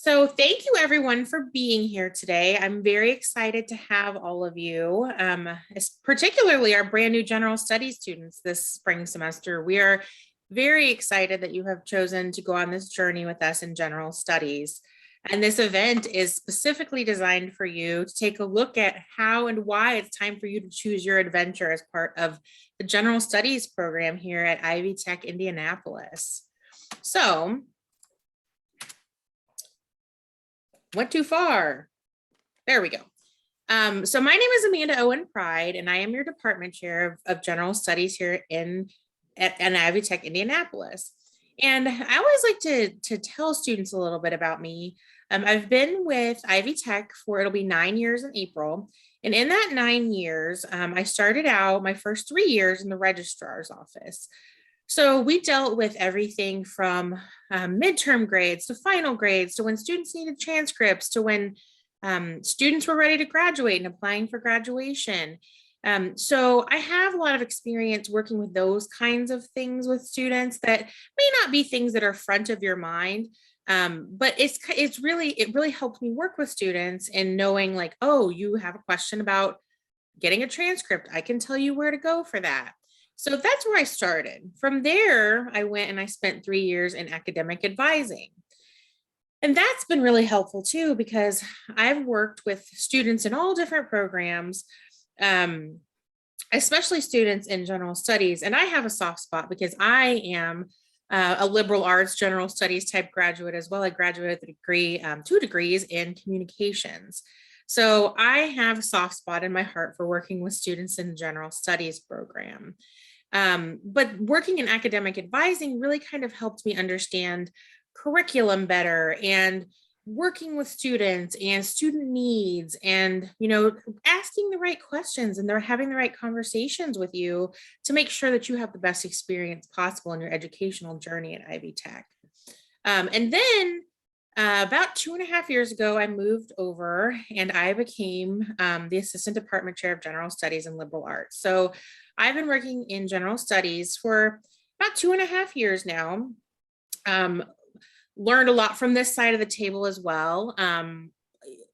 So thank you everyone for being here today. I'm very excited to have all of you, particularly our brand new general studies students this spring semester. We are very excited that you have chosen to go on this journey with us in general studies. And this event is specifically designed for you to take a look at how and why it's time for you to choose your adventure as part of the general studies program here at Ivy Tech Indianapolis. So, went too far. There we go. So my name is Amanda Owen-Pride, and I am your department chair of general studies here at Ivy Tech Indianapolis. And I always like to tell students a little bit about me. I've been with Ivy Tech for, it'll be 9 years in April. And in that 9 years, I started out my first 3 years in the registrar's office. So we dealt with everything from midterm grades to final grades to when students needed transcripts to when students were ready to graduate and applying for graduation. So I have a lot of experience working with those kinds of things with students that may not be things that are front of your mind. But it really helped me work with students in knowing like, oh, you have a question about getting a transcript. I can tell you where to go for that. So that's where I started. From there, I went and I spent 3 years in academic advising. And that's been really helpful too, because I've worked with students in all different programs, especially students in general studies. And I have a soft spot because I am a liberal arts general studies type graduate as well. I graduated with a degree, 2 degrees in communications. So I have a soft spot in my heart for working with students in the general studies program. But working in academic advising really kind of helped me understand curriculum better and working with students and student needs and, asking the right questions and they're having the right conversations with you to make sure that you have the best experience possible in your educational journey at Ivy Tech. And then about 2.5 years ago, I moved over and I became the assistant department chair of general studies and liberal arts. So I've been working in general studies for about 2.5 years now. Learned a lot from this side of the table as well.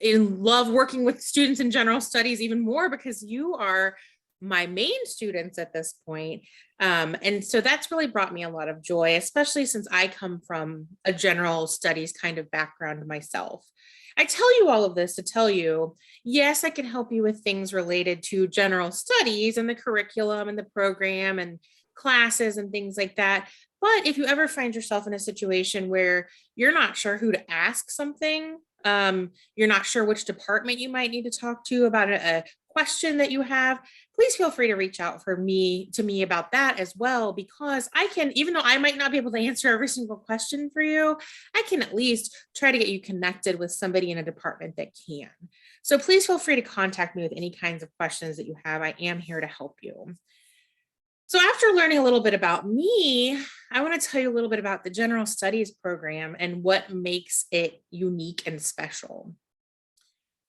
Love working with students in general studies even more because you are my main students at this point. And so that's really brought me a lot of joy, especially since I come from a general studies kind of background myself. I tell you all of this to tell you, yes, I can help you with things related to general studies and the curriculum and the program and classes and things like that. But if you ever find yourself in a situation where you're not sure who to ask something, you're not sure which department you might need to talk to about a question that you have, please feel free to reach out to me about that as well, because I can, even though I might not be able to answer every single question for you, I can at least try to get you connected with somebody in a department that can. So please feel free to contact me with any kinds of questions that you have. I am here to help you. So after learning a little bit about me, I want to tell you a little bit about the general studies program and what makes it unique and special.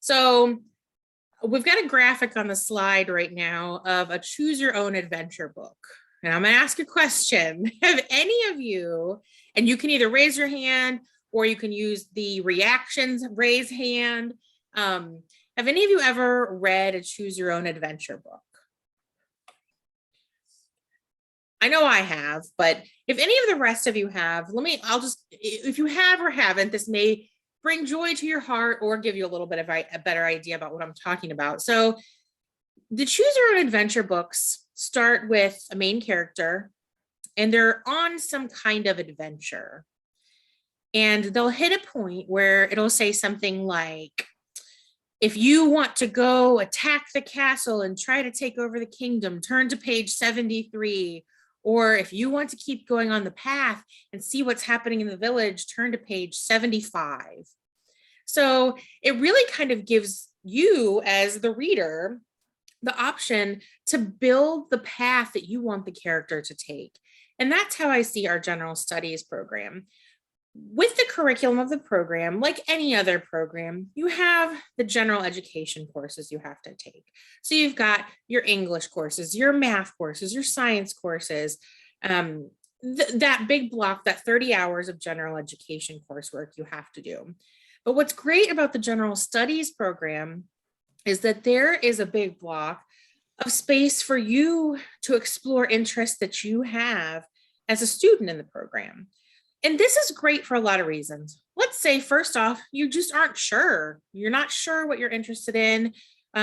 So we've got a graphic on the slide right now of a choose your own adventure book. And I'm going to ask a question. Have any of you, and you can either raise your hand or you can use the reactions raise hand. Have any of you ever read a choose your own adventure book? I know I have, but if any of the rest of you have, if you have or haven't, this may bring joy to your heart or give you a little bit of a better idea about what I'm talking about. So the choose your own adventure books start with a main character and they're on some kind of adventure. And they'll hit a point where it'll say something like, if you want to go attack the castle and try to take over the kingdom, turn to page 73. Or if you want to keep going on the path and see what's happening in the village, turn to page 75. So it really kind of gives you as the reader the option to build the path that you want the character to take. And that's how I see our general studies program. With the curriculum of the program, like any other program, you have the general education courses you have to take. So you've got your English courses, your math courses, your science courses, that big block, that 30 hours of general education coursework you have to do. But what's great about the general studies program is that there is a big block of space for you to explore interests that you have as a student in the program. And this is great for a lot of reasons. Let's say, first off, you just aren't sure. You're not sure what you're interested in.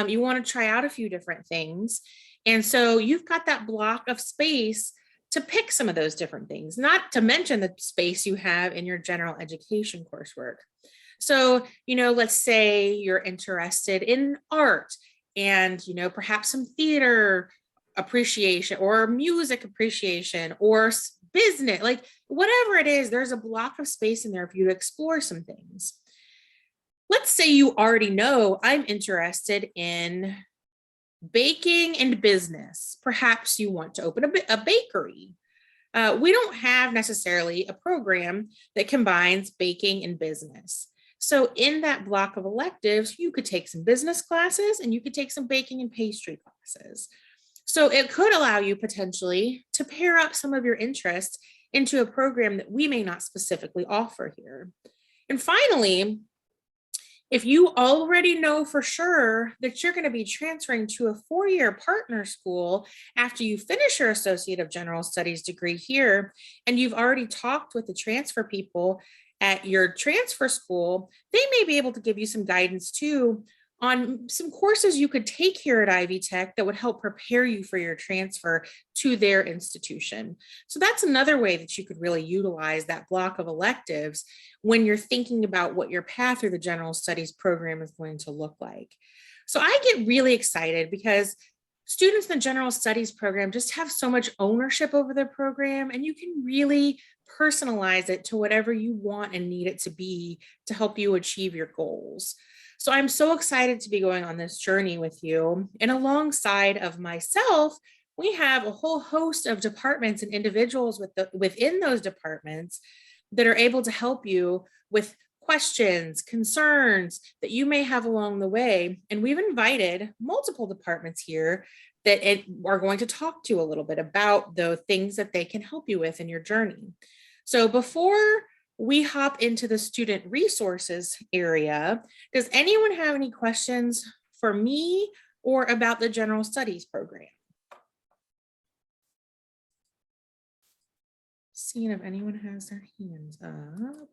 You want to try out a few different things. And so you've got that block of space to pick some of those different things, not to mention the space you have in your general education coursework. So, let's say you're interested in art and, perhaps some theater appreciation or music appreciation or business, like whatever it is, there's a block of space in there for you to explore some things. Let's say you already know I'm interested in baking and business. Perhaps you want to open a bakery. We don't have necessarily a program that combines baking and business. So in that block of electives, you could take some business classes and you could take some baking and pastry classes. So it could allow you potentially to pair up some of your interests into a program that we may not specifically offer here. And finally, if you already know for sure that you're going to be transferring to a 4-year partner school after you finish your Associate of General Studies degree here, and you've already talked with the transfer people at your transfer school, they may be able to give you some guidance too on some courses you could take here at Ivy Tech that would help prepare you for your transfer to their institution. So that's another way that you could really utilize that block of electives when you're thinking about what your path through the general studies program is going to look like. So I get really excited because students in the general studies program just have so much ownership over their program, and you can really personalize it to whatever you want and need it to be to help you achieve your goals. So I'm so excited to be going on this journey with you. And alongside of myself, we have a whole host of departments and individuals within those departments that are able to help you with questions, concerns that you may have along the way. And we've invited multiple departments here that are going to talk to you a little bit about the things that they can help you with in your journey. So before we hop into the student resources area, does anyone have any questions for me or about the general studies program? Seeing if anyone has their hands up.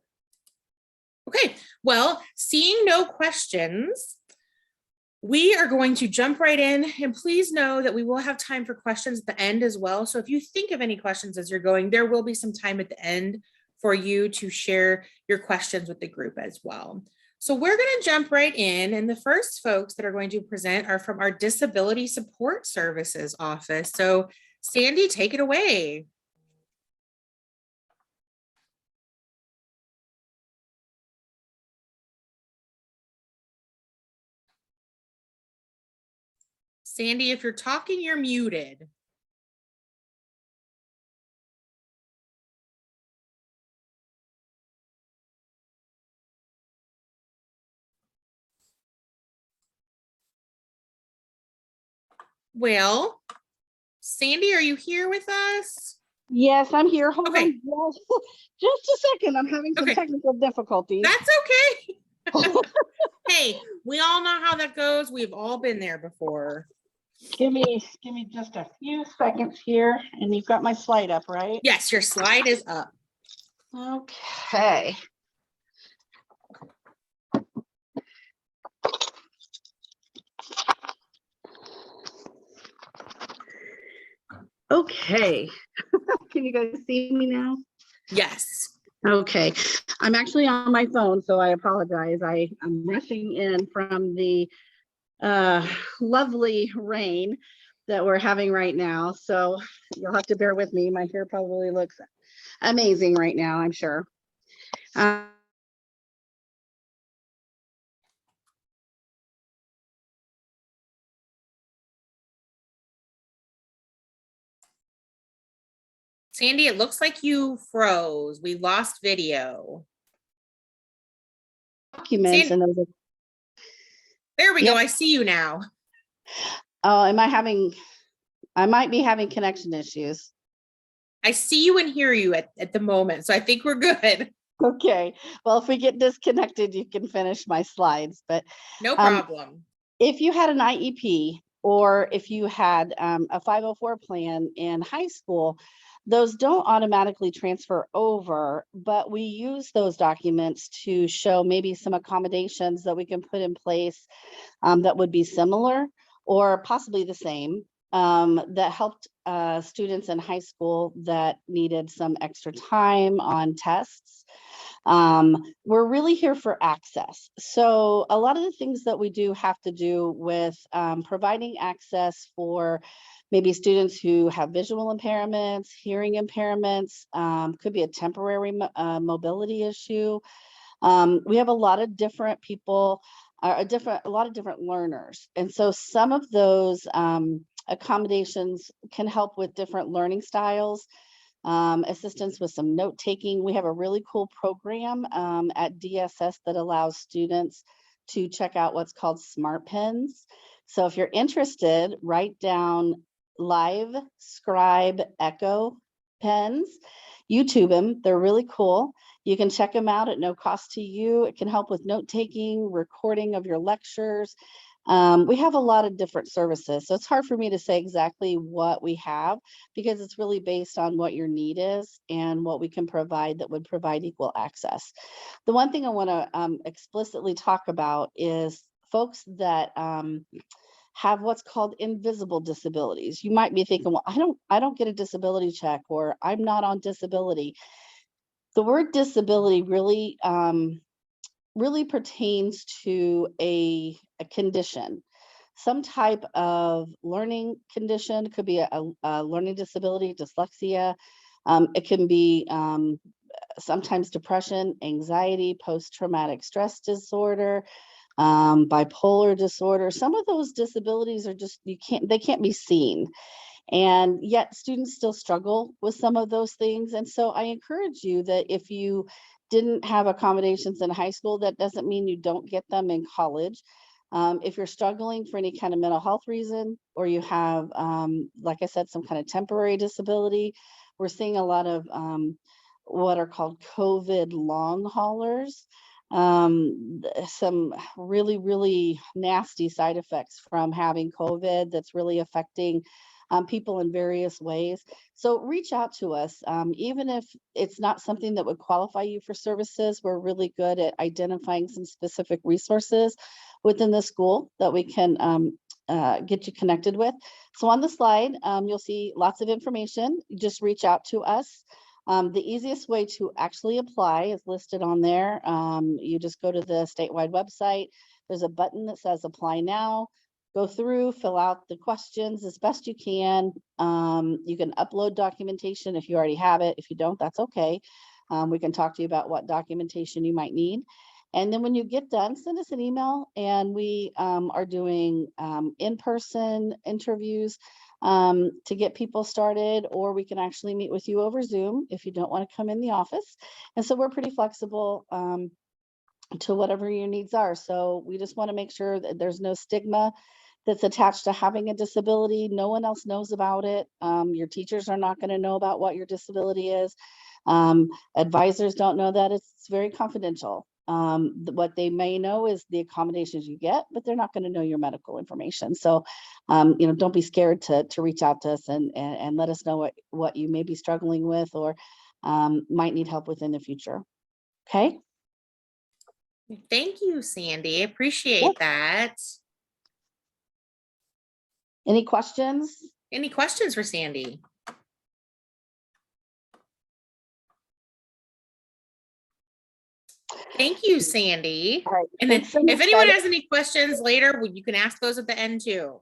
Okay, well, seeing no questions, we are going to jump right in, and please know that we will have time for questions at the end as well. So if you think of any questions as you're going, there will be some time at the end for you to share your questions with the group as well. So we're going to jump right in, and the first folks that are going to present are from our Disability Support Services office. So Sandy, take it away. Sandy, if you're talking, you're muted. Well, Sandy, are you here with us? Yes, I'm here. Hold on just a second. I'm having some technical difficulties. That's okay. Hey, we all know how that goes. We've all been there before. Give me just a few seconds here, and you've got my slide up, right? Yes, your slide is up. Okay. Okay. Can you guys see me now? Yes. Okay. I'm actually on my phone, so I apologize. I'm rushing in from the lovely rain that we're having right now. So you'll have to bear with me. My hair probably looks amazing right now, I'm sure. Sandy, it looks like you froze. We lost video. Documents Sandy, and those. there we go. I see you now. Oh, I might be having connection issues. I see you and hear you at the moment. So I think we're good. Okay, well, if we get disconnected, you can finish my slides, but No um, problem. if you had an IEP or if you had a 504 plan in high school, those don't automatically transfer over, but we use those documents to show maybe some accommodations that we can put in place that would be similar or possibly the same, that helped students in high school that needed some extra time on tests. We're really here for access. So a lot of the things that we do have to do with providing access for maybe students who have visual impairments, hearing impairments, could be a temporary mobility issue. We have a lot of different people, a lot of different learners. And so some of those accommodations can help with different learning styles, assistance with some note taking. We have a really cool program at DSS that allows students to check out what's called smart pens. So if you're interested, write down Live Scribe Echo pens, YouTube them. They're really cool. You can check them out at no cost to you. It can help with note taking, recording of your lectures. We have a lot of different services, so it's hard for me to say exactly what we have because it's really based on what your need is and what we can provide that would provide equal access. The one thing I want to explicitly talk about is folks that have what's called invisible disabilities. You might be thinking, well, I don't get a disability check, or I'm not on disability. The word disability really pertains to a condition, some type of learning condition. It could be a learning disability, dyslexia. It can be sometimes depression, anxiety, post-traumatic stress disorder, bipolar disorder. Some of those disabilities are just, they can't be seen. And yet students still struggle with some of those things. And so I encourage you that if you didn't have accommodations in high school, that doesn't mean you don't get them in college. If you're struggling for any kind of mental health reason, or you have, like I said, some kind of temporary disability, we're seeing a lot of what are called COVID long haulers. Some really, really nasty side effects from having COVID that's really affecting people in various ways. So reach out to us. Even if it's not something that would qualify you for services, we're really good at identifying some specific resources within the school that we can get you connected with. So on the slide, you'll see lots of information. Just reach out to us. The easiest way to actually apply is listed on there. You just go to the statewide website. There's a button that says apply now. Go through, fill out the questions as best you can. You can upload documentation if you already have it. If you don't, that's okay. We can talk to you about what documentation you might need. And then when you get done, send us an email, and we are doing in-person interviews to get people started, or we can actually meet with you over Zoom if you don't want to come in the office. And so we're pretty flexible to whatever your needs are. So we just want to make sure that there's no stigma that's attached to having a disability. No one else knows about it. Your teachers are not going to know about what your disability is. Advisors don't know that. It's very confidential. What they may know is the accommodations you get, but they're not going to know your medical information. So, don't be scared to reach out to us and let us know what you may be struggling with or might need help with in the future. Okay. Thank you, Sandy. I appreciate Yep. that. Any questions? Any questions for Sandy? Thank you, Sandy. All right. And then So if anyone has any questions later, you can ask those at the end too.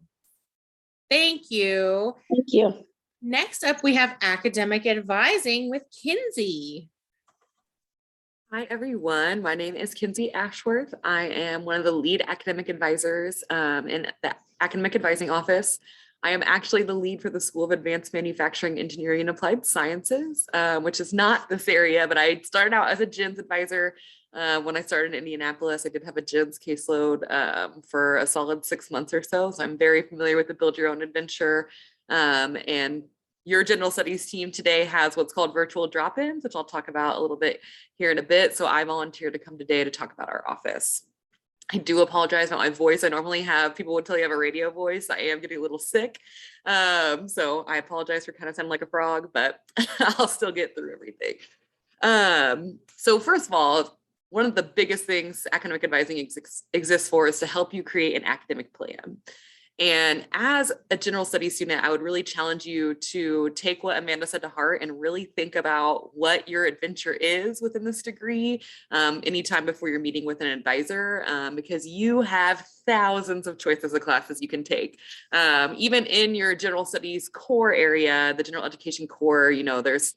Thank you. Thank you. Next up, we have academic advising with Kinsey. Hi, everyone. My name is Kinsey Ashworth. I am one of the lead academic advisors in the academic advising office. I am actually the lead for the School of Advanced Manufacturing, Engineering, and Applied Sciences, which is not this area, but I started out as a GENS advisor. When I started in Indianapolis, I did have a GENS caseload for a solid 6 months or so. So I'm very familiar with the Build Your Own Adventure and your general studies team today has what's called virtual drop-ins, which I'll talk about a little bit here in a bit. So I volunteered to come today to talk about our office. I do apologize about my voice. I normally have, people would tell you I have a radio voice. I am getting a little sick. So I apologize for kind of sounding like a frog, but I'll still get through everything. So first of all, one of the biggest things academic advising exists for is to help you create an academic plan. And as a general studies student, I would really challenge you to take what Amanda said to heart and really think about what your adventure is within this degree anytime before you're meeting with an advisor, because you have thousands of choices of classes you can take. Even in your general studies core area, the general education core, there's,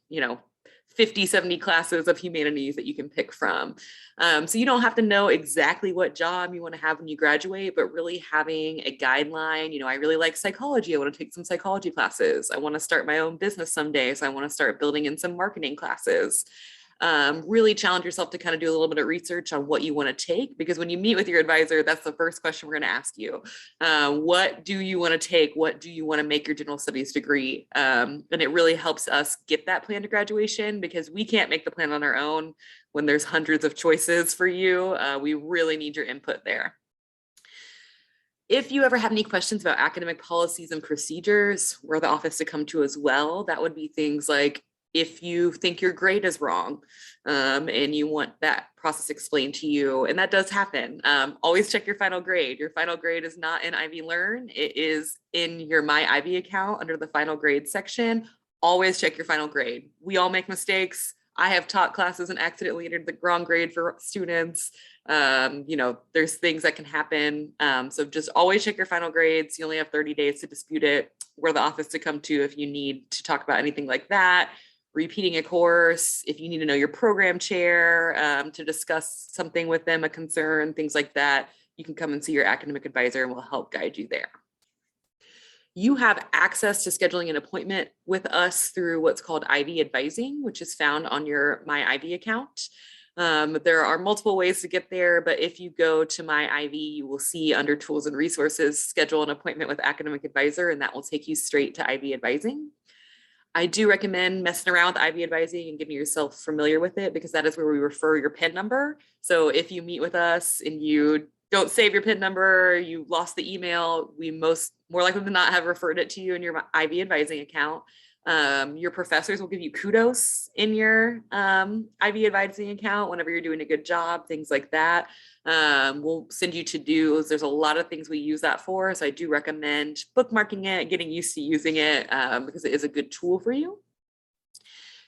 50, 70 classes of humanities that you can pick from. So you don't have to know exactly what job you want to have when you graduate, but really having a guideline. I really like psychology. I want to take some psychology classes. I want to start my own business someday. So I want to start building in some marketing classes. Really challenge yourself to kind of do a little bit of research on what you want to take, because when you meet with your advisor, that's the first question we're going to ask you. What do you want to take? What do you want to make your general studies degree? And it really helps us get that plan to graduation, because we can't make the plan on our own when there's hundreds of choices for you. We really need your input there. If you ever have any questions about academic policies and procedures, we're the office to come to as well. That would be things like, if you think your grade is wrong and you want that process explained to you, and that does happen, always check your final grade. Your final grade is not in Ivy Learn. It is in your My Ivy account under the final grade section. Always check your final grade. We all make mistakes. I have taught classes and accidentally entered the wrong grade for students. There's things that can happen. So just always check your final grades. You only have 30 days to dispute it. We're the office to come to if you need to talk about anything like that. Repeating a course, if you need to know your program chair to discuss something with them, a concern, things like that, you can come and see your academic advisor and we'll help guide you there. You have access to scheduling an appointment with us through what's called Ivy Advising, which is found on your My Ivy account. There are multiple ways to get there, but if you go to My Ivy, you will see under Tools and Resources, schedule an appointment with academic advisor, and that will take you straight to Ivy Advising. I do recommend messing around with Ivy Advising and getting yourself familiar with it, because that is where we refer your PIN number. So if you meet with us and you don't save your PIN number, you lost the email, we more likely than not have referred it to you in your Ivy Advising account. Your professors will give you kudos in your Ivy Advising account whenever you're doing a good job, things like that. We'll send you to-dos. There's a lot of things we use that for. So I do recommend bookmarking it, getting used to using it because it is a good tool for you.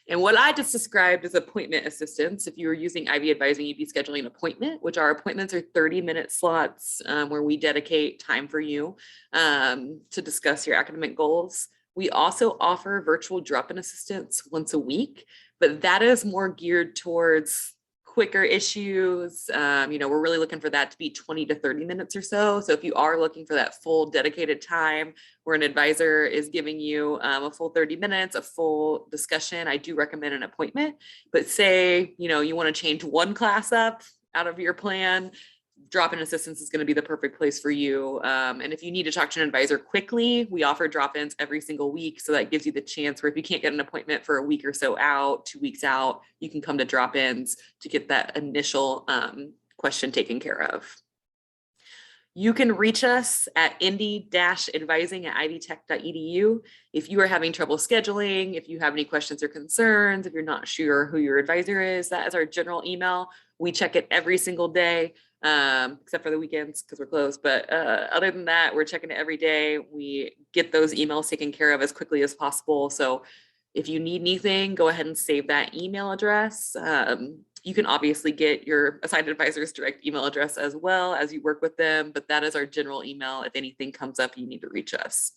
And what I just described is appointment assistance. If you were using Ivy Advising, you'd be scheduling an appointment, which our appointments are 30-minute slots where we dedicate time for you to discuss your academic goals. We also offer virtual drop-in assistance once a week, but that is more geared towards quicker issues. We're really looking for that to be 20 to 30 minutes or so. So if you are looking for that full dedicated time where an advisor is giving you a full 30 minutes, a full discussion, I do recommend an appointment. But say, you want to change one class up out of your plan, drop-in assistance is going to be the perfect place for you. And if you need to talk to an advisor quickly, we offer drop-ins every single week. So that gives you the chance where if you can't get an appointment for a week or so out, 2 weeks out, you can come to drop-ins to get that initial question taken care of. You can reach us at indy-advising@ivytech.edu. If you are having trouble scheduling, if you have any questions or concerns, if you're not sure who your advisor is, that is our general email. We check it every single day, except for the weekends because we're closed. But other than that, we're checking it every day. We get those emails taken care of as quickly as possible. So if you need anything, go ahead and save that email address. You can obviously get your assigned advisor's direct email address as well as you work with them, but that is our general email. If anything comes up, you need to reach us.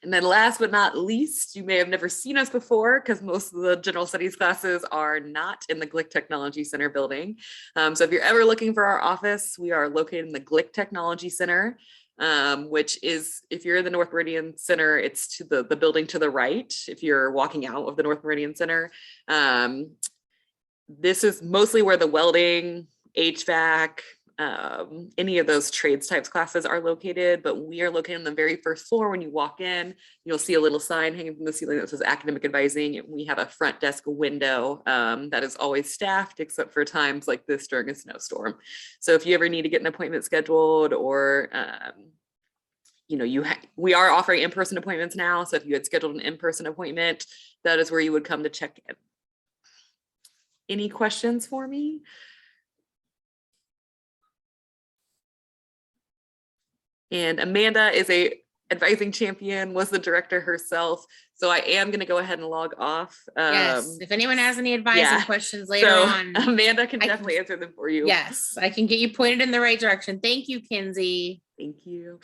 And then last but not least, you may have never seen us before because most of the general studies classes are not in the Glick Technology Center building. So if you're ever looking for our office, we are located in the Glick Technology Center, which is, if you're in the North Meridian Center, it's to the building to the right. If you're walking out of the North Meridian Center, this is mostly where the welding, HVAC, any of those trades types classes are located, but we are located on the very first floor. When you walk in, you'll see a little sign hanging from the ceiling that says academic advising. We have a front desk window that is always staffed except for times like this during a snowstorm. So if you ever need to get an appointment scheduled, or we are offering in-person appointments now. So if you had scheduled an in-person appointment, that is where you would come to check in. Any questions for me? And Amanda is a advising champion, was the director herself. So I am going to go ahead and log off. Yes, if anyone has any advising yeah. questions later So on, Amanda can definitely answer them for you. Yes, I can get you pointed in the right direction. Thank you, Kinsey. Thank you.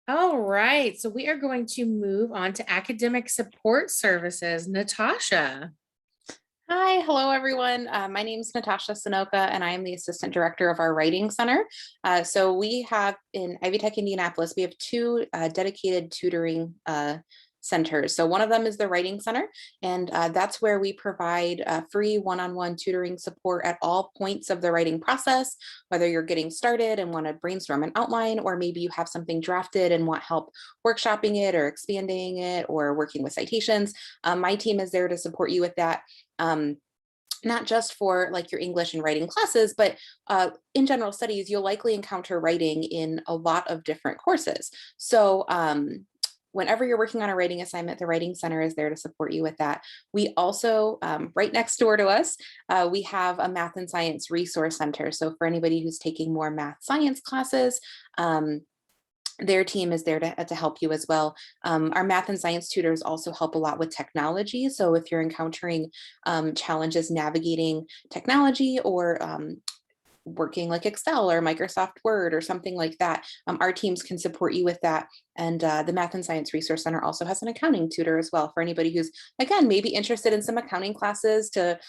All right, so we are going to move on to academic support services. Natasha. Hi, hello everyone. My name is Natasha Sunoka and I am the Assistant Director of our Writing Center. So we have in Ivy Tech Indianapolis, we have two dedicated tutoring centers. So one of them is the Writing Center, and that's where we provide free one-on-one tutoring support at all points of the writing process, whether you're getting started and want to brainstorm an outline, or maybe you have something drafted and want help workshopping it or expanding it or working with citations. My team is there to support you with that. Not just for like your English and writing classes, but in general studies, you'll likely encounter writing in a lot of different courses. So whenever you're working on a writing assignment, the Writing Center is there to support you with that. We also, right next door to us, we have a Math and Science Resource Center. So for anybody who's taking more math science classes, their team is there to help you as well. Our math and science tutors also help a lot with technology. So if you're encountering challenges navigating technology or working like Excel or Microsoft Word or something like that, our teams can support you with that. And the Math and Science Resource Center also has an accounting tutor as well for anybody who's, again, maybe interested in some accounting classes to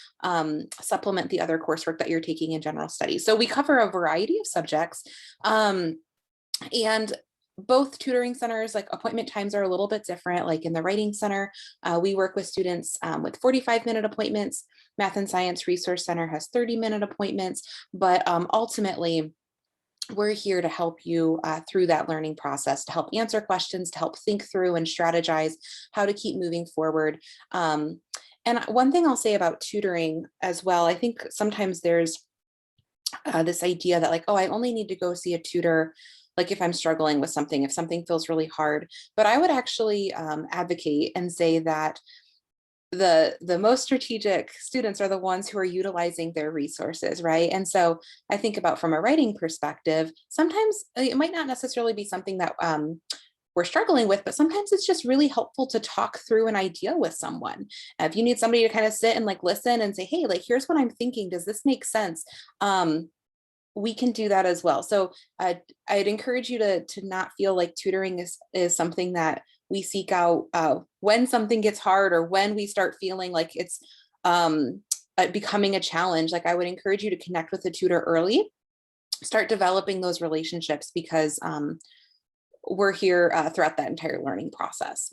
supplement the other coursework that you're taking in general studies. So we cover a variety of subjects. And both tutoring centers, like appointment times are a little bit different. Like in the Writing Center, we work with students with 45-minute appointments. Math and Science Resource Center has 30-minute appointments, but ultimately, we're here to help you through that learning process, to help answer questions, to help think through and strategize how to keep moving forward. And one thing I'll say about tutoring as well, I think sometimes there's this idea that like, oh, I only need to go see a tutor like if I'm struggling with something, if something feels really hard. But I would actually advocate and say that the most strategic students are the ones who are utilizing their resources, right? And so I think about from a writing perspective, sometimes it might not necessarily be something that we're struggling with, but sometimes it's just really helpful to talk through an idea with someone. If you need somebody to kind of sit and like listen and say, hey, like, here's what I'm thinking. Does this make sense? We can do that as well. So I'd encourage you to not feel like tutoring is something that we seek out when something gets hard or when we start feeling like it's becoming a challenge. Like I would encourage you to connect with a tutor early, start developing those relationships because we're here throughout that entire learning process.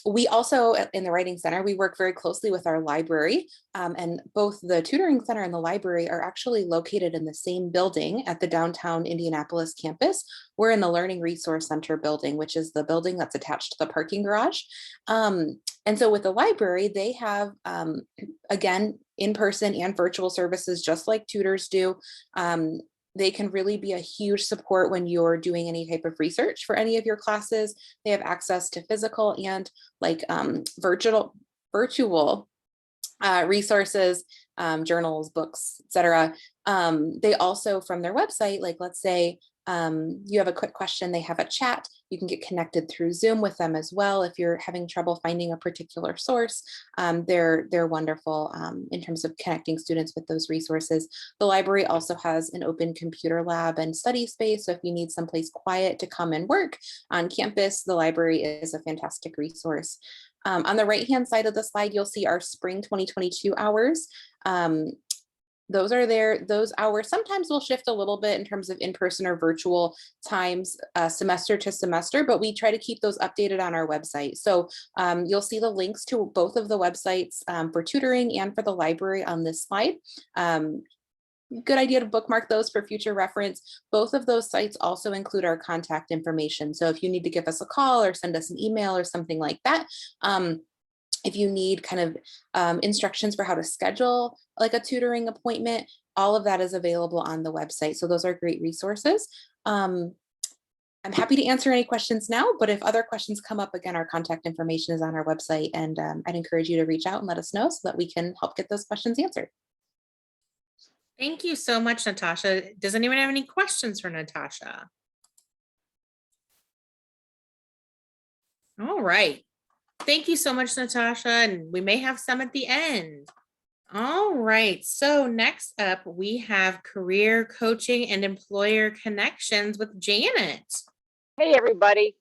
We also, in the Writing Center, we work very closely with our library, and both the tutoring center and the library are actually located in the same building at the downtown Indianapolis campus. We're in the Learning Resource Center building, which is the building that's attached to the parking garage. And so with the library, they have, again, in-person and virtual services, just like tutors do. They can really be a huge support when you're doing any type of research for any of your classes. They have access to physical and like virtual resources, journals, books, etc. They also, from their website, like let's say you have a quick question, they have a chat. You can get connected through Zoom with them as well. If you're having trouble finding a particular source, they're wonderful in terms of connecting students with those resources. The library also has an open computer lab and study space. So if you need someplace quiet to come and work on campus, the library is a fantastic resource. On the right-hand side of the slide, you'll see our spring 2022 hours. Those are there. Those hours sometimes will shift a little bit in terms of in-person or virtual times semester to semester, but we try to keep those updated on our website. So you'll see the links to both of the websites for tutoring and for the library on this slide. good idea to bookmark those for future reference. Both of those sites also include our contact information. So if you need to give us a call or send us an email or something like that, if you need kind of instructions for how to schedule like a tutoring appointment, all of that is available on the website. So those are great resources. I'm happy to answer any questions now, but if other questions come up, again, our contact information is on our website, and I'd encourage you to reach out and let us know so that we can help get those questions answered. Thank you so much, Natasha. Does anyone have any questions for Natasha? All right. Thank you so much, Natasha, and we may have some at the end. All right, so next up, we have career coaching and employer connections with Janet. Hey, everybody.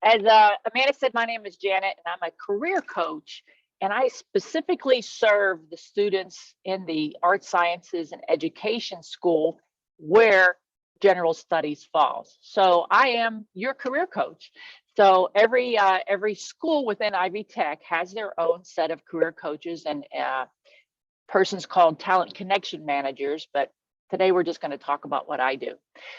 As Amanda said, my name is Janet, and I'm a career coach, and I specifically serve the students in the art sciences and education school where general studies falls. So I am your career coach. So every school within Ivy Tech has their own set of career coaches and persons called talent connection managers, but today we're just going to talk about what I do.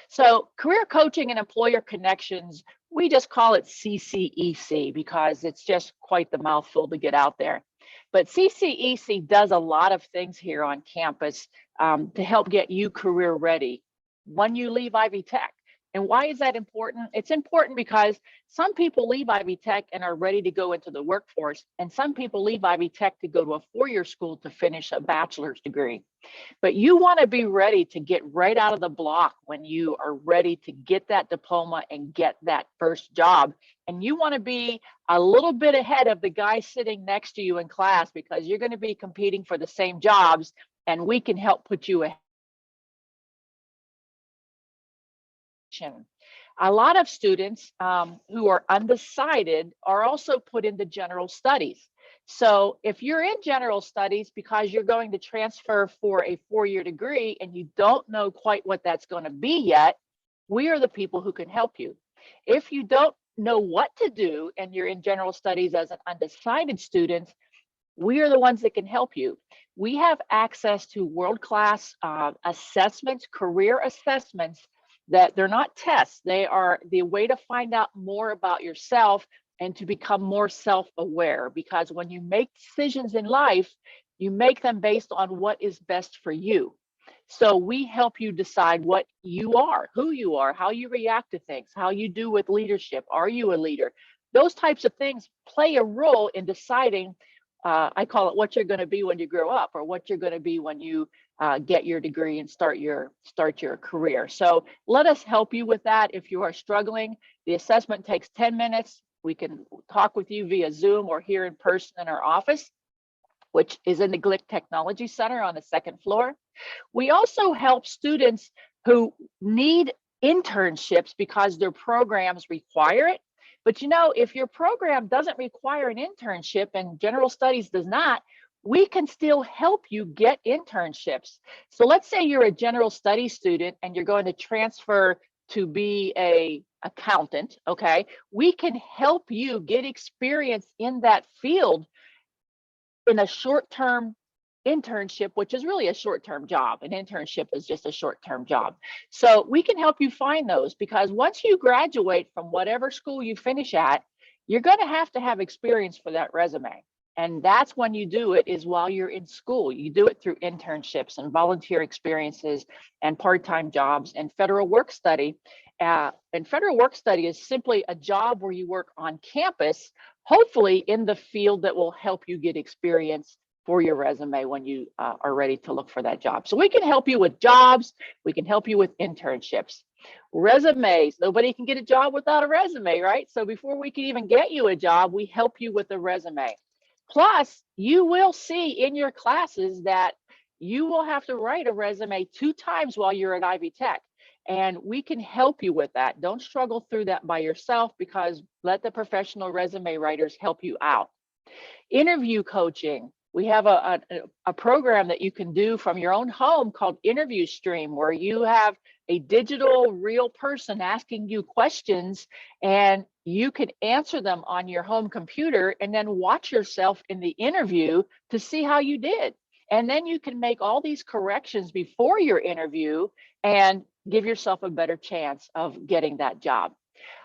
So career coaching and employer connections, we just call it CCEC because it's just quite the mouthful to get out there. But CCEC does a lot of things here on campus to help get you career ready when you leave Ivy Tech. And why is that important? It's important because some people leave Ivy Tech and are ready to go into the workforce, and some people leave Ivy Tech to go to a four-year school to finish a bachelor's degree. But you want to be ready to get right out of the block when you are ready to get that diploma and get that first job. And you want to be a little bit ahead of the guy sitting next to you in class because you're going to be competing for the same jobs, and we can help put you ahead. A lot of students who are undecided are also put into general studies. So if you're in general studies because you're going to transfer for a four-year degree and you don't know quite what that's going to be yet, we are the people who can help you. If you don't know what to do and you're in general studies as an undecided student, we are the ones that can help you. We have access to world-class assessments, career assessments, that they're not tests. They are the way to find out more about yourself and to become more self-aware, because when you make decisions in life, you make them based on what is best for you. So we help you decide what you are, who you are, how you react to things, how you do with leadership. Are you a leader? Those types of things play a role in deciding, I call it what you're going to be when you grow up, or what you're going to be when you get your degree and start your career. So let us help you with that. If you are struggling, the assessment takes 10 minutes. We can talk with you via Zoom or here in person in our office, which is in the Glick Technology Center on the second floor. We also help students who need internships because their programs require it. But you know, if your program doesn't require an internship and general studies does not, we can still help you get internships. So let's say you're a general studies student and you're going to transfer to be an accountant, okay? We can help you get experience in that field in a short-term internship, which is really a short-term job. An internship is just a short-term job. So we can help you find those, because once you graduate from whatever school you finish at, you're going to have experience for that resume. And that's when you do it, is while you're in school. You do it through internships and volunteer experiences and part-time jobs and federal work study. And federal work study is simply a job where you work on campus, hopefully in the field that will help you get experience for your resume when you are ready to look for that job. So we can help you with jobs. We can help you with internships. Resumes, nobody can get a job without a resume, right? So before we can even get you a job, we help you with a resume. Plus, you will see in your classes that you will have to write a resume 2 times while you're at Ivy Tech. And we can help you with that. Don't struggle through that by yourself, because let the professional resume writers help you out. Interview coaching. We have a program that you can do from your own home called Interview Stream, where you have a digital real person asking you questions and you can answer them on your home computer and then watch yourself in the interview to see how you did. And then you can make all these corrections before your interview and give yourself a better chance of getting that job.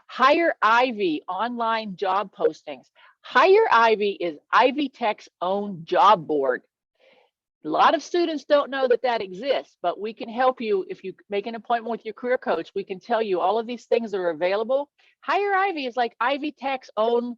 Hire Ivy online job postings. Hire Ivy is Ivy Tech's own job board. A lot of students don't know that that exists, but we can help you. If you make an appointment with your career coach, we can tell you all of these things are available. Hire Ivy is like Ivy Tech's own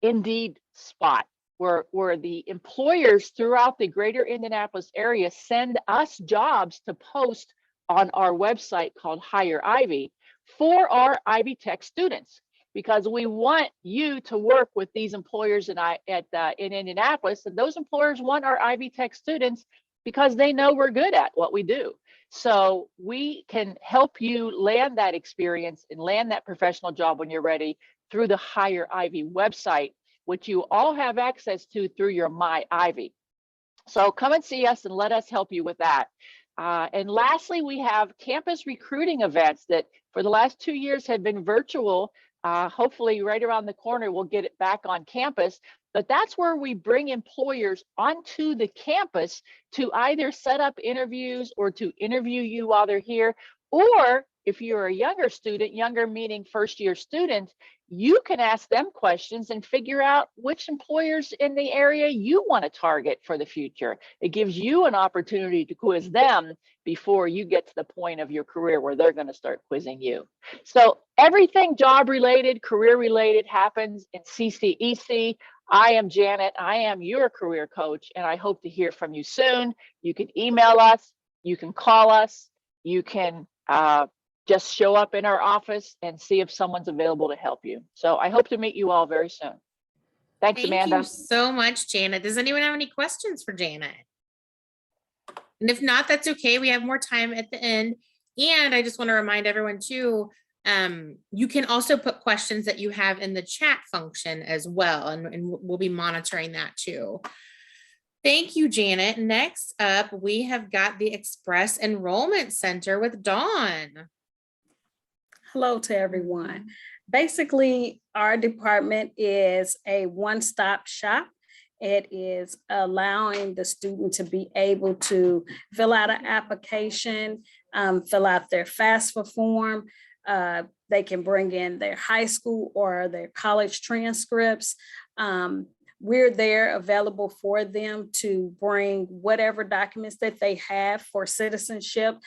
Indeed spot where the employers throughout the greater Indianapolis area send us jobs to post on our website called Hire Ivy for our Ivy Tech students, because we want you to work with these employers in Indianapolis, and those employers want our Ivy Tech students because they know we're good at what we do. So we can help you land that experience and land that professional job when you're ready through the Hire Ivy website, which you all have access to through your My Ivy. So come and see us and let us help you with that. And lastly, we have campus recruiting events that for the last 2 years have been virtual. Hopefully right around the corner, we'll get it back on campus. But that's where we bring employers onto the campus to either set up interviews or to interview you while they're here. Or if you're a younger student, younger meaning first year student, you can ask them questions and figure out which employers in the area you want to target for the future. It gives you an opportunity to quiz them before you get to the point of your career where they're going to start quizzing you. So everything job related, career related happens in CCEC. I am Janet. I am your career coach, and I hope to hear from you soon. You can email us, you can call us, you can just show up in our office and see if someone's available to help you. So I hope to meet you all very soon. Thanks, Thank Amanda. you so much, Janet. Does anyone have any questions for Janet? And if not, that's okay. We have more time at the end. And I just want to remind everyone too, you can also put questions that you have in the chat function as well. And we'll be monitoring that too. Thank you, Janet. Next up, we have got the Express Enrollment Center with Dawn. Hello to everyone. Basically, our department is a one-stop shop. It is allowing the student to be able to fill out an application, fill out their FAFSA form. They can bring in their high school or their college transcripts. We're there available for them to bring whatever documents that they have for citizenship,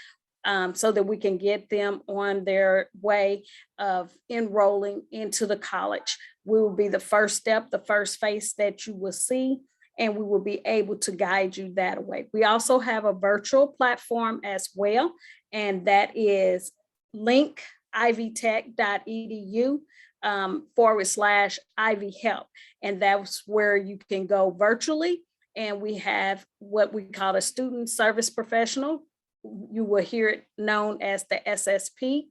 so that we can get them on their way of enrolling into the college. We will be the first step, the first face that you will see, and we will be able to guide you that way. We also have a virtual platform as well, and that is linkivytech.edu /Ivy Help. And that's where you can go virtually. And we have what we call a student service professional. You will hear it known as the SSP,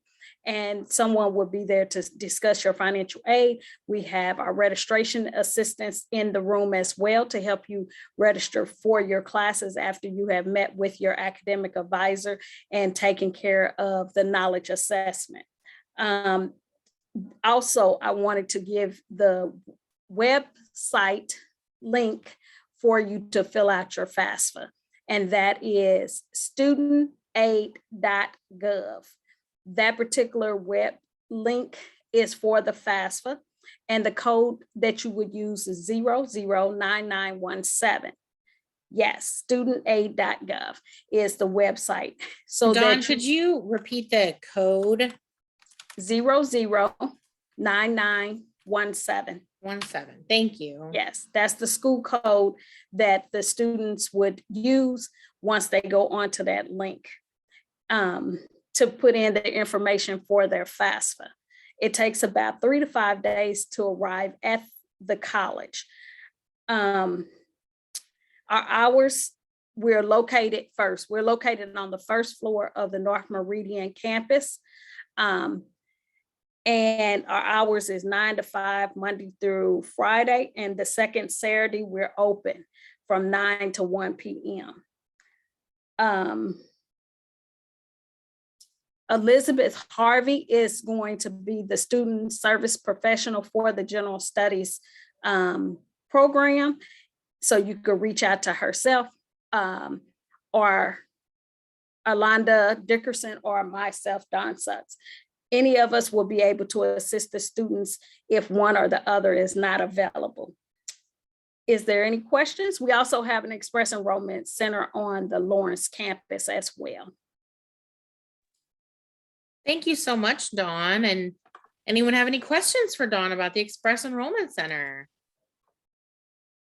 and someone will be there to discuss your financial aid. We have our registration assistants in the room as well to help you register for your classes after you have met with your academic advisor and taken care of the knowledge assessment. Also, I wanted to give the website link for you to fill out your FAFSA. And that is studentaid.gov. That particular web link is for the FAFSA, and the code that you would use is 009917. Yes, studentaid.gov is the website. So Dawn, could you repeat the code? 009917. 17. Thank you. Yes, that's the school code that the students would use once they go onto that link to put in the information for their FAFSA. It takes about 3 to 5 days to arrive at the college. Our hours, we're located on the first floor of the North Meridian campus. And our hours is 9 to 5, Monday through Friday. And the second Saturday, we're open from 9 to 1 p.m. Elizabeth Harvey is going to be the student service professional for the general studies program. So you could reach out to herself or Alonda Dickerson, or myself, Don Sutts. Any of us will be able to assist the students if one or the other is not available. Is there any questions? We also have an Express Enrollment Center on the Lawrence campus as well. Thank you so much, Dawn. And anyone have any questions for Dawn about the Express Enrollment Center?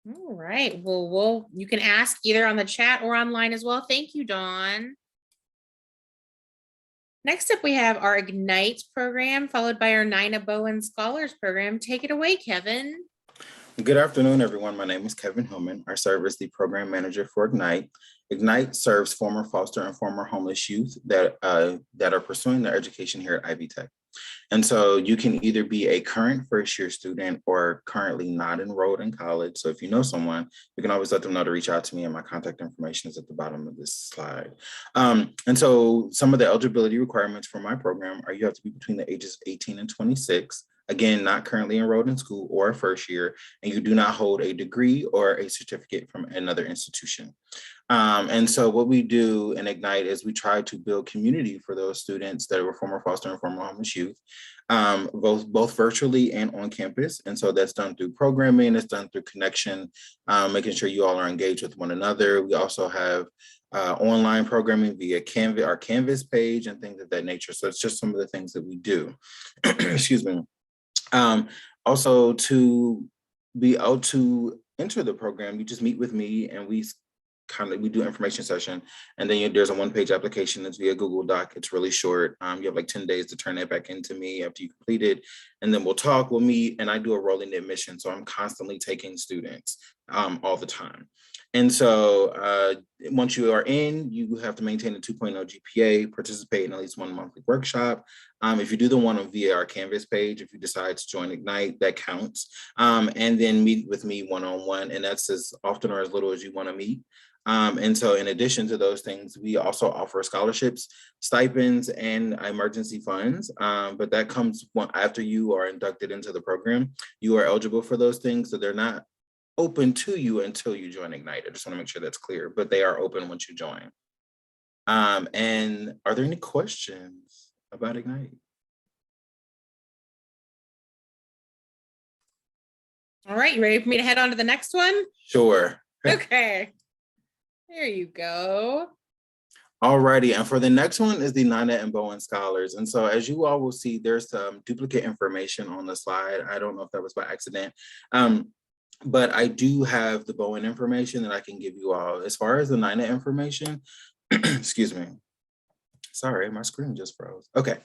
All right, well, you can ask either on the chat or online as well. Thank you, Dawn. Next up, we have our Ignite program, followed by our Nina Bowen Scholars Program. Take it away, Kevin. Good afternoon, everyone. My name is Kevin Hillman. I serve as the program manager for Ignite. Ignite serves former foster and former homeless youth that are pursuing their education here at Ivy Tech. And so you can either be a current first year student or currently not enrolled in college. So if you know someone, you can always let them know to reach out to me, and my contact information is at the bottom of this slide. And so some of the eligibility requirements for my program are you have to be between the ages of 18 and 26. Again, not currently enrolled in school or first year, and you do not hold a degree or a certificate from another institution. And so what we do in Ignite is we try to build community for those students that were former foster and former homeless youth, both virtually and on campus. And so that's done through programming, it's done through connection, making sure you all are engaged with one another. We also have online programming via Canvas, our Canvas page, and things of that nature. So it's just some of the things that we do. Excuse me. Also, to be able to enter the program, you just meet with me and we do information session, and then there's a one-page application that's via Google Doc. It's really short. You have like 10 days to turn that back into me after you complete it, and then we'll talk, we'll meet, and I do a rolling admission. So I'm constantly taking students all the time. And so once you are in, you have to maintain a 2.0 GPA, participate in at least one monthly workshop. If you do the one via our Canvas page, if you decide to join Ignite, that counts. And then meet with me one-on-one, and that's as often or as little as you want to meet. And so in addition to those things, we also offer scholarships, stipends, and emergency funds. But that comes after you are inducted into the program. You are eligible for those things, so they're not open to you until you join Ignite. I just want to make sure that's clear, but they are open once you join. And are there any questions about Ignite? All right, you ready for me to head on to the next one? Sure. Okay. There you go. Alrighty, and for the next one is the Nina and Bowen Scholars. And so as you all will see, there's some duplicate information on the slide. I don't know if that was by accident, but I do have the Bowen information that I can give you all. As far as the Nina information, excuse me. Sorry, my screen just froze. Okay,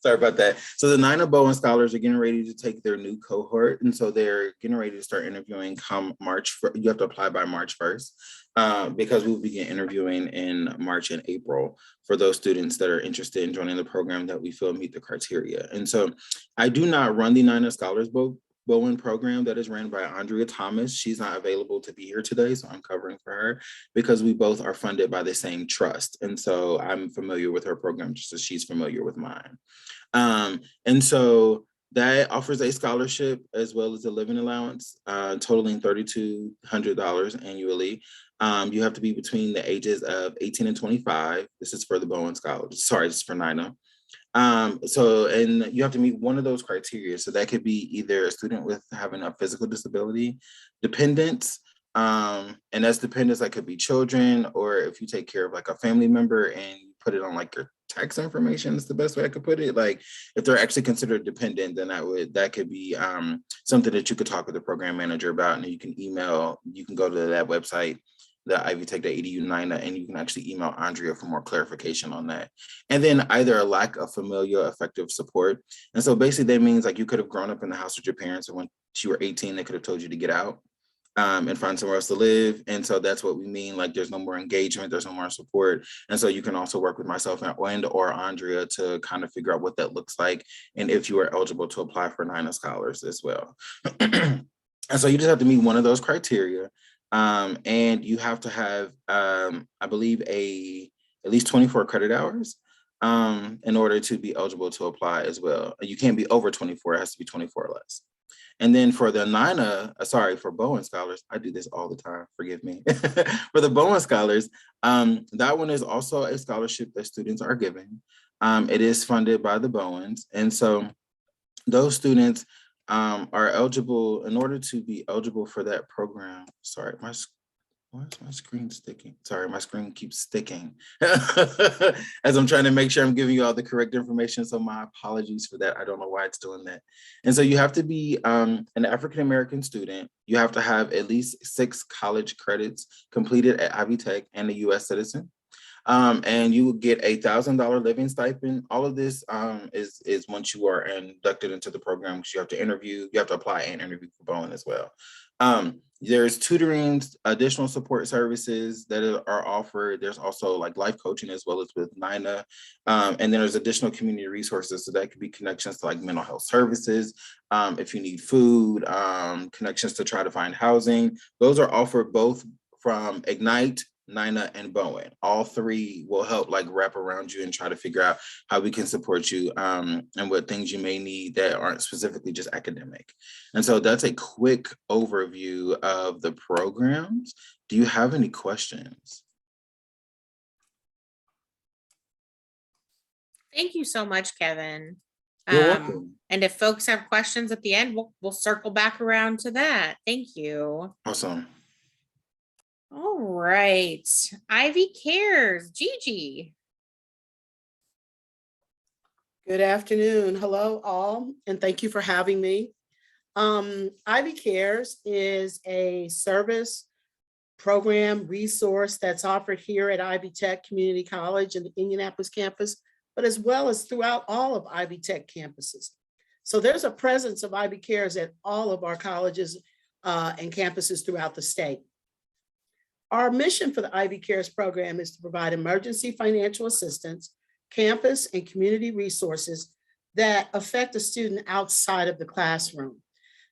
sorry about that. So the Nina Bowen Scholars are getting ready to take their new cohort. And so they're getting ready to start interviewing come March. You have to apply by March 1st because we will begin interviewing in March and April for those students that are interested in joining the program that we feel meet the criteria. And so I do not run the Nina Scholars Bowen program that is ran by Andrea Thomas. She's not available to be here today, so I'm covering for her because we both are funded by the same trust. And so I'm familiar with her program just as she's familiar with mine. And so that offers a scholarship as well as a living allowance, totaling $3,200 annually. You have to be between the ages of 18 and 25. This is for the Bowen Scholars. Sorry, this is for Nina. And you have to meet one of those criteria. So that could be either a student with having a physical disability, dependents, and that's dependents that could be children, or if you take care of like a family member and you put it on like your tax information, is the best way I could put it. Like if they're actually considered dependent, then that could be something that you could talk with the program manager about, and you can go to that website, the ivytech.edu Nina, and you can actually email Andrea for more clarification on that. And then either a lack of familial effective support. And so basically that means like you could have grown up in the house with your parents, and when you were 18, they could have told you to get out and find somewhere else to live. And so that's what we mean. Like there's no more engagement, there's no more support. And so you can also work with myself and or Andrea to kind of figure out what that looks like, and if you are eligible to apply for Nina Scholars as well. And so you just have to meet one of those criteria. And you have to have, I believe, at least 24 credit hours in order to be eligible to apply as well. You can't be over 24, it has to be 24 or less. And then for the for Bowen Scholars, I do this all the time, forgive me. For the Bowen Scholars, that one is also a scholarship that students are given. It is funded by the Bowens. And so those students are eligible. In order to be eligible for that program. Sorry, why is my screen sticking? Sorry, my screen keeps sticking as I'm trying to make sure I'm giving you all the correct information. So my apologies for that. I don't know why it's doing that. And so you have to be an African-American student. You have to have at least 6 college credits completed at Ivy Tech and a US citizen. And you will get $1,000 living stipend. All of this is once you are inducted into the program, because you have to apply and interview for Bowen as well. There's tutoring, additional support services that are offered. There's also like life coaching as well as with NINA. And then there's additional community resources. So that could be connections to like mental health services. If you need food, connections to try to find housing. Those are offered both from Ignite, NINA, and Bowen. All 3 will help like wrap around you and try to figure out how we can support you and what things you may need that aren't specifically just academic. And so that's a quick overview of the programs. Do you have any questions? Thank you so much, Kevin. You're welcome. And if folks have questions at the end, we'll circle back around to that. Thank you. Awesome. All right, Ivy Cares, Gigi. Good afternoon. Hello, all, and thank you for having me. Ivy Cares is a service program resource that's offered here at Ivy Tech Community College in the Indianapolis campus, but as well as throughout all of Ivy Tech campuses. So there's a presence of Ivy Cares at all of our colleges and campuses throughout the state. Our mission for the Ivy Cares program is to provide emergency financial assistance, campus and community resources that affect a student outside of the classroom.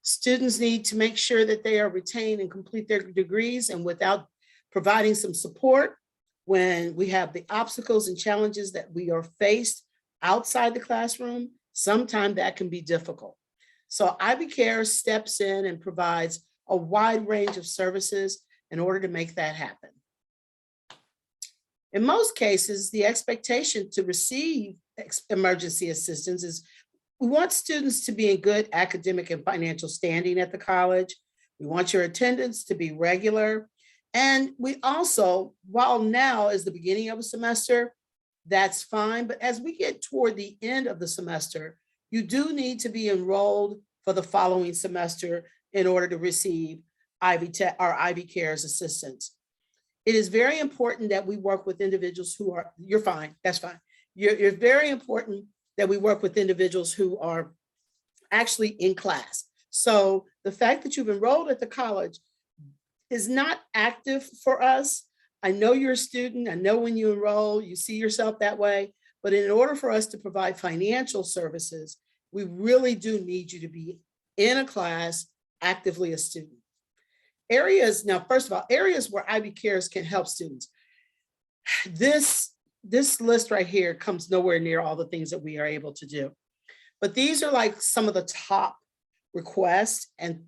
Students need to make sure that they are retained and complete their degrees, and without providing some support when we have the obstacles and challenges that we are faced outside the classroom, sometimes that can be difficult. So Ivy Cares steps in and provides a wide range of services in order to make that happen. In most cases, the expectation to receive emergency assistance is we want students to be in good academic and financial standing at the college. We want your attendance to be regular. And we also, while now is the beginning of a semester, that's fine. But as we get toward the end of the semester, you do need to be enrolled for the following semester in order to receive Ivy Tech or Ivy Cares assistance. It is very important that we work with individuals who are, you're fine, that's fine. You're very important that we work with individuals who are actually in class. So the fact that you've enrolled at the college is not active for us. I know you're a student. I know when you enroll, you see yourself that way. But in order for us to provide financial services, we really do need you to be in a class, actively a student. Areas, now, first of all, areas where Ivy Cares can help students. This list right here comes nowhere near all the things that we are able to do. But these are like some of the top requests, and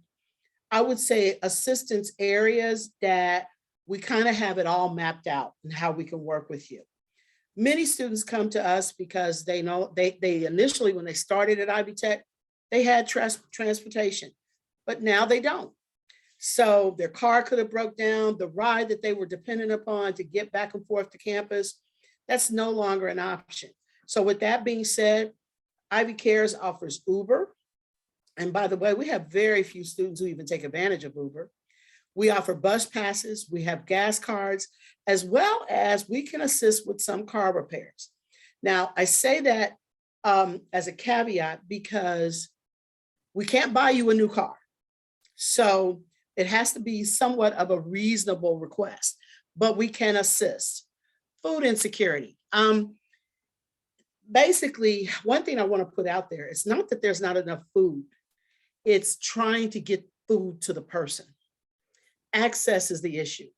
I would say assistance areas that we kind of have it all mapped out and how we can work with you. Many students come to us because they know they initially, when they started at Ivy Tech, they had transportation, but now they don't. So their car could have broke down, the ride that they were dependent upon to get back and forth to campus, that's no longer an option. So with that being said, Ivy Cares offers Uber. And by the way, we have very few students who even take advantage of Uber. We offer bus passes, we have gas cards, as well as we can assist with some car repairs. Now, I say that as a caveat because we can't buy you a new car. So it has to be somewhat of a reasonable request, but we can assist. Food insecurity. Basically, one thing I want to put out there, it's not that there's not enough food. It's trying to get food to the person. Access is the issue.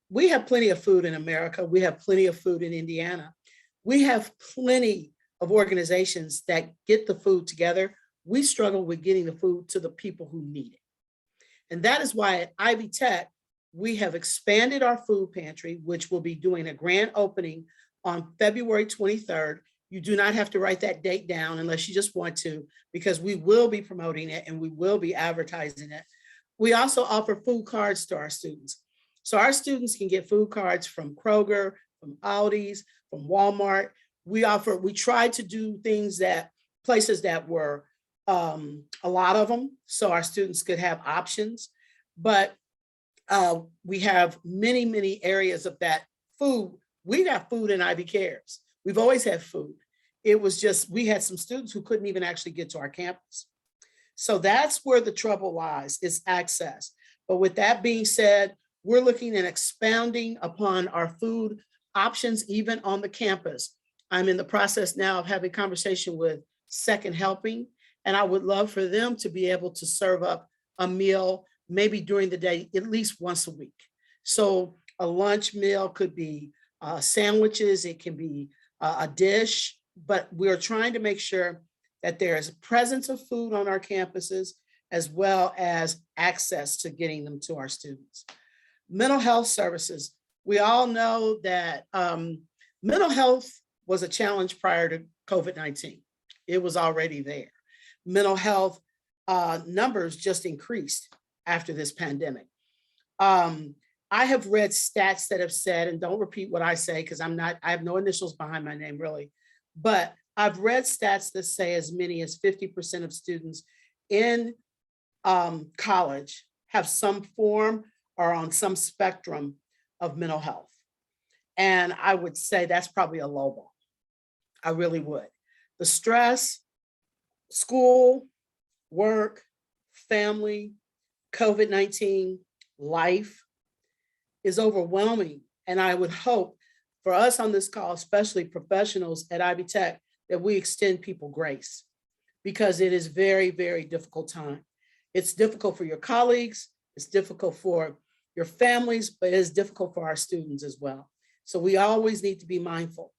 We have plenty of food in America. We have plenty of food in Indiana. We have plenty of organizations that get the food together. we struggle with getting the food to the people who need it. And that is why at Ivy Tech, we have expanded our food pantry, which will be doing a grand opening on February 23rd. You do not have to write that date down unless you just want to, because we will be promoting it and we will be advertising it. We also offer food cards to our students. So our students can get food cards from Kroger, from Aldi's, from Walmart. We try to do things that places that were a lot of them, so our students could have options. But we have many, many areas of that food. We got food in Ivy Cares. We've always had food. It was just, we had some students who couldn't even actually get to our campus. So that's where the trouble lies, is access. But with that being said, we're looking at expounding upon our food options, even on the campus. I'm in the process now of having conversation with Second Helping, and I would love for them to be able to serve up a meal, maybe during the day, at least once a week. So a lunch meal could be sandwiches, it can be a dish, but we're trying to make sure that there is a presence of food on our campuses, as well as access to getting them to our students. Mental health services. We all know that mental health was a challenge prior to COVID-19. It was already there. Mental health numbers just increased after this pandemic. I have read stats that have said, and don't repeat what I say, because I have no initials behind my name really, but I've read stats that say as many as 50% of students in college have some form or on some spectrum of mental health. And I would say that's probably a low ball. I really would. The stress, school, work, family, COVID-19, life is overwhelming. And I would hope for us on this call, especially professionals at Ivy Tech, that we extend people grace, because it is very, very difficult time. It's difficult for your colleagues, it's difficult for your families, but it's difficult for our students as well. So we always need to be mindful.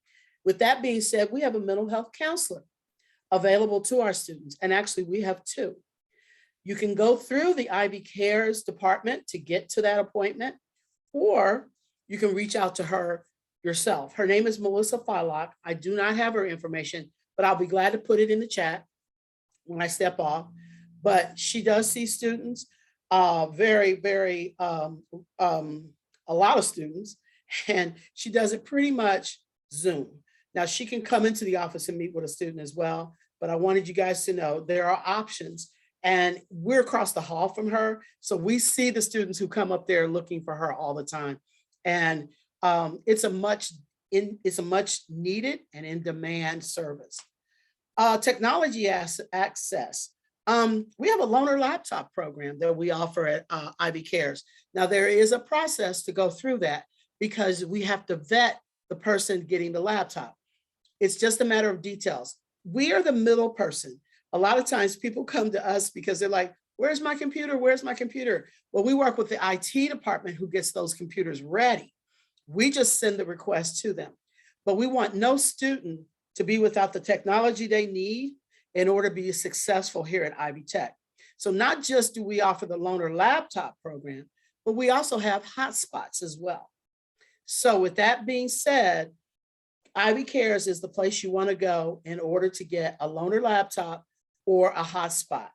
With that being said, we have a mental health counselor available to our students. And actually we have two. You can go through the Ivy Cares department to get to that appointment, or you can reach out to her yourself. Her name is Melissa Fylock. I do not have her information, but I'll be glad to put it in the chat when I step off. But she does see students, a lot of students, and she does it pretty much Zoom. Now she can come into the office and meet with a student as well, but I wanted you guys to know there are options, and we're across the hall from her. So we see the students who come up there looking for her all the time. And it's a much needed and in demand service. Technology access. We have a loaner laptop program that we offer at Ivy Cares. Now there is a process to go through that, because we have to vet the person getting the laptop. It's just a matter of details. We are the middle person. A lot of times people come to us because they're like, where's my computer? Where's my computer? Well, we work with the IT department who gets those computers ready. We just send the request to them. But we want no student to be without the technology they need in order to be successful here at Ivy Tech. So not just do we offer the loaner laptop program, but we also have hotspots as well. So with that being said, Ivy Cares is the place you want to go in order to get a loaner laptop or a hotspot.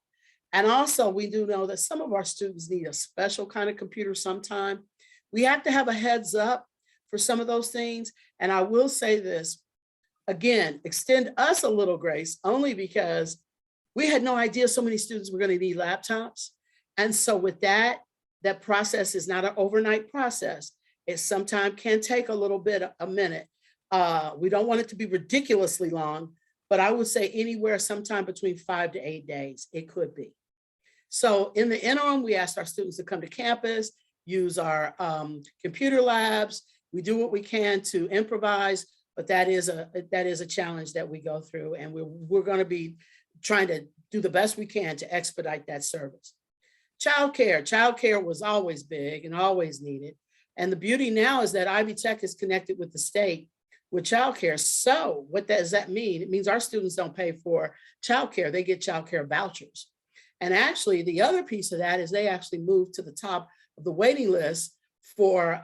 And also we do know that some of our students need a special kind of computer sometime. We have to have a heads up for some of those things. And I will say this, again, extend us a little grace, only because we had no idea so many students were going to need laptops. And so with that process is not an overnight process. It sometimes can take a little bit, a minute. We don't want it to be ridiculously long, but I would say anywhere sometime between 5 to 8 days, it could be. So in the interim, we asked our students to come to campus, use our computer labs. We do what we can to improvise, but that is a challenge that we go through, and we're going to be trying to do the best we can to expedite that service. Childcare was always big and always needed. And the beauty now is that Ivy Tech is connected with the state with childcare. So what does that mean? It means our students don't pay for childcare. They get childcare vouchers. And actually, the other piece of that is they actually move to the top of the waiting list for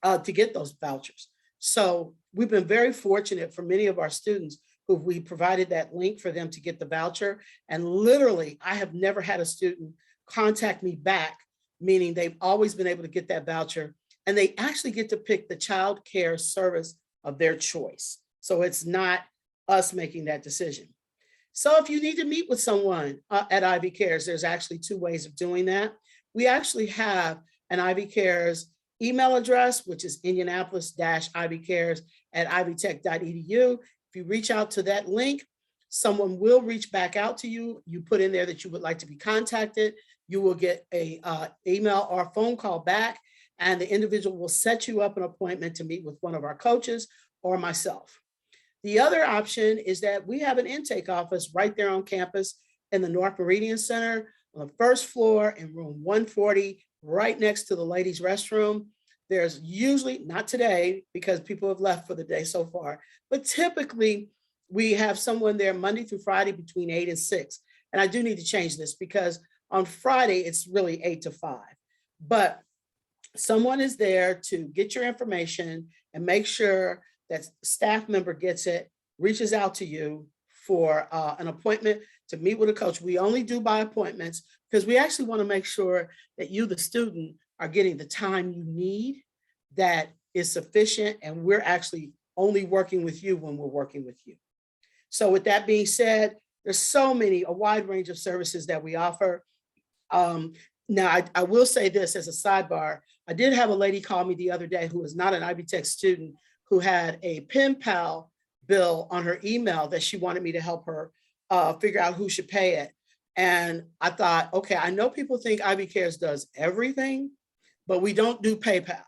to get those vouchers. So we've been very fortunate for many of our students who we provided that link for them to get the voucher. And literally, I have never had a student contact me back, meaning they've always been able to get that voucher, and they actually get to pick the child care service of their choice. So it's not us making that decision. So if you need to meet with someone at Ivy Cares, there's actually 2 ways of doing that. We actually have an Ivy Cares email address, which is indianapolis-ivycares@ivytech.edu. If you reach out to that link, someone will reach back out to you. You put in there that you would like to be contacted. You will get a email or phone call back, and the individual will set you up an appointment to meet with one of our coaches or myself. The other option is that we have an intake office right there on campus in the North Meridian Center on the first floor in room 140, right next to the ladies' restroom. There's usually, not today because people have left for the day so far, but typically we have someone there Monday through Friday between 8 and 6. And I do need to change this because on Friday, it's really 8 to 5. But someone is there to get your information and make sure that staff member gets it, reaches out to you for an appointment to meet with a coach. We only do by appointments because we actually want to make sure that you, the student, are getting the time you need that is sufficient, and we're actually only working with you when we're working with you. So with that being said, there's a wide range of services that we offer. Now, I will say this as a sidebar. I did have a lady call me the other day who was not an Ivy Tech student who had a pen pal bill on her email that she wanted me to help her figure out who should pay it. And I thought, okay, I know people think Ivy Cares does everything, but we don't do PayPal.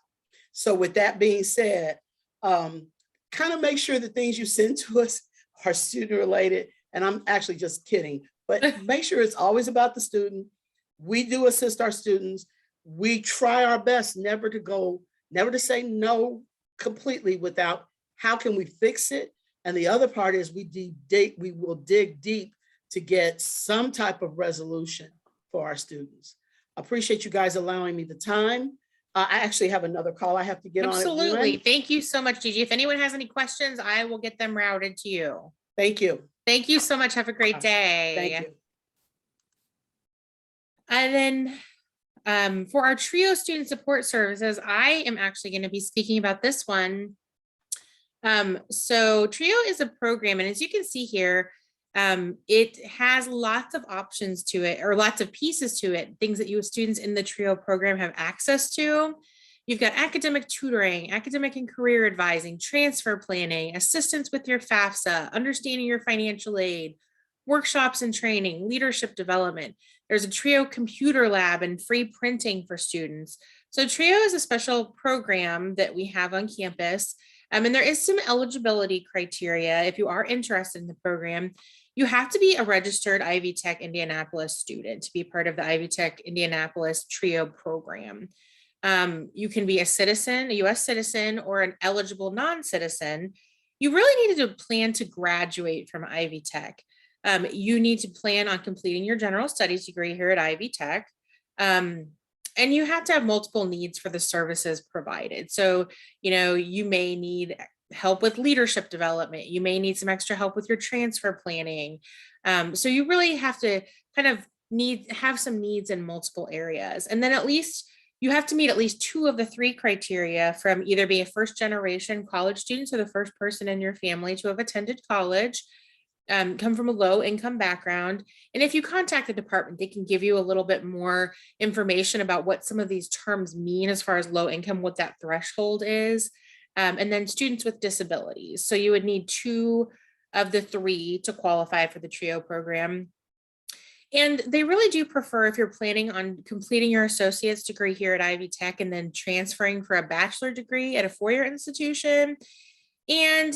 So with that being said, kind of make sure the things you send to us are student related. And I'm actually just kidding, but make sure it's always about the student. We do assist our students. We try our best never to say no completely without how can we fix it. And the other part is we will dig deep to get some type of resolution for our students. I appreciate you guys allowing me the time. I actually have another call I have to get on. Absolutely. Thank you so much, Gigi. If anyone has any questions, I will get them routed to you. Thank you. Thank you so much. Have a great day. Thank you. And then for our TRIO student support services, I am actually going to be speaking about this one. So TRIO is a program, and as you can see here, it has lots of options to it, or lots of pieces to it, things that you students in the TRIO program have access to. You've got academic tutoring, academic and career advising, transfer planning, assistance with your FAFSA, understanding your financial aid, workshops and training, leadership development. There's a TRIO computer lab and free printing for students. So TRIO is a special program that we have on campus. And there is some eligibility criteria. If you are interested in the program, you have to be a registered Ivy Tech Indianapolis student to be part of the Ivy Tech Indianapolis TRIO program. You can be a citizen, a US citizen, or an eligible non-citizen. You really need to plan to graduate from Ivy Tech. You need to plan on completing your general studies degree here at Ivy Tech. And you have to have multiple needs for the services provided. So, you may need help with leadership development. You may need some extra help with your transfer planning. So you really have to kind of have some needs in multiple areas. And then you have to meet at least 2 of the 3 criteria from either be a first generation college student, so the first person in your family to have attended college, come from a low income background. And if you contact the department, they can give you a little bit more information about what some of these terms mean as far as low income, what that threshold is. And then students with disabilities. So you would need 2 of the 3 to qualify for the TRIO program. And they really do prefer, if you're planning on completing your associate's degree here at Ivy Tech and then transferring for a bachelor degree at a 4-year institution. And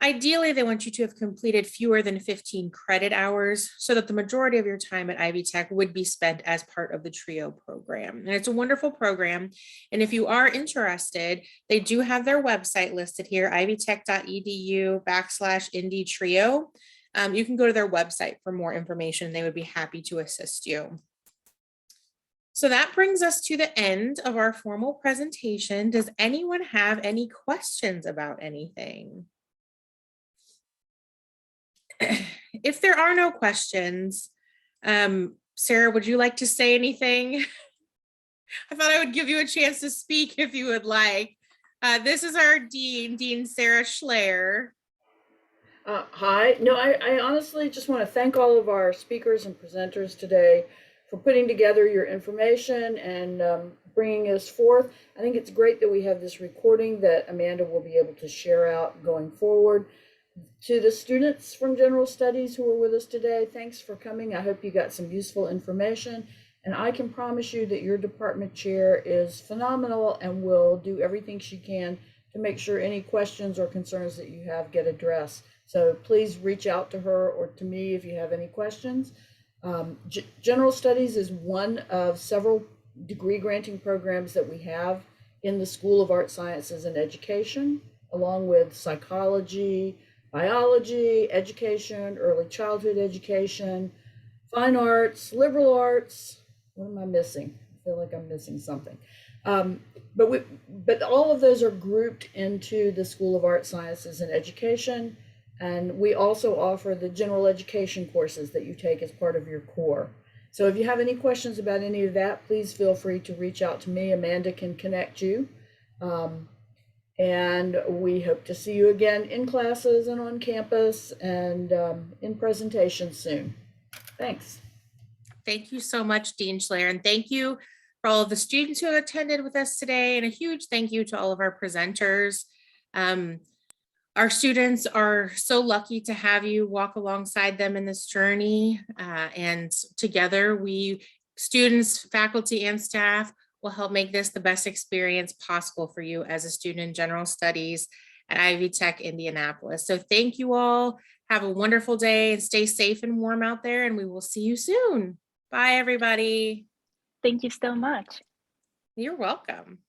Ideally, they want you to have completed fewer than 15 credit hours so that the majority of your time at Ivy Tech would be spent as part of the TRIO program. And it's a wonderful program. And if you are interested, they do have their website listed here, ivytech.edu/Indy Trio. You can go to their website for more information. They would be happy to assist you. So that brings us to the end of our formal presentation. Does anyone have any questions about anything? If there are no questions, Sarah, would you like to say anything? I thought I would give you a chance to speak if you would like. This is our Dean, Dean Sarah Schleyer. Hi. No, I honestly just want to thank all of our speakers and presenters today for putting together your information and bringing us forth. I think it's great that we have this recording that Amanda will be able to share out going forward. To the students from General Studies who are with us today, thanks for coming. I hope you got some useful information. And I can promise you that your department chair is phenomenal and will do everything she can to make sure any questions or concerns that you have get addressed. So please reach out to her or to me if you have any questions. General Studies is one of several degree granting programs that we have in the School of Art, Sciences, and Education, along with psychology, biology, education, early childhood education, fine arts, liberal arts. What am I missing? I feel like I'm missing something. But all of those are grouped into the School of Art, Sciences, and Education. And we also offer the general education courses that you take as part of your core. So if you have any questions about any of that, please feel free to reach out to me. Amanda can connect you. And we hope to see you again in classes and on campus and in presentations soon. Thanks. Thank you so much, Dean Schleyer. And thank you for all of the students who have attended with us today. And a huge thank you to all of our presenters. Our students are so lucky to have you walk alongside them in this journey. And together we, students, faculty, and staff, will help make this the best experience possible for you as a student in general studies at Ivy Tech Indianapolis. So thank you all. Have a wonderful day and stay safe and warm out there, and we will see you soon. Bye, everybody. Thank you so much. You're welcome.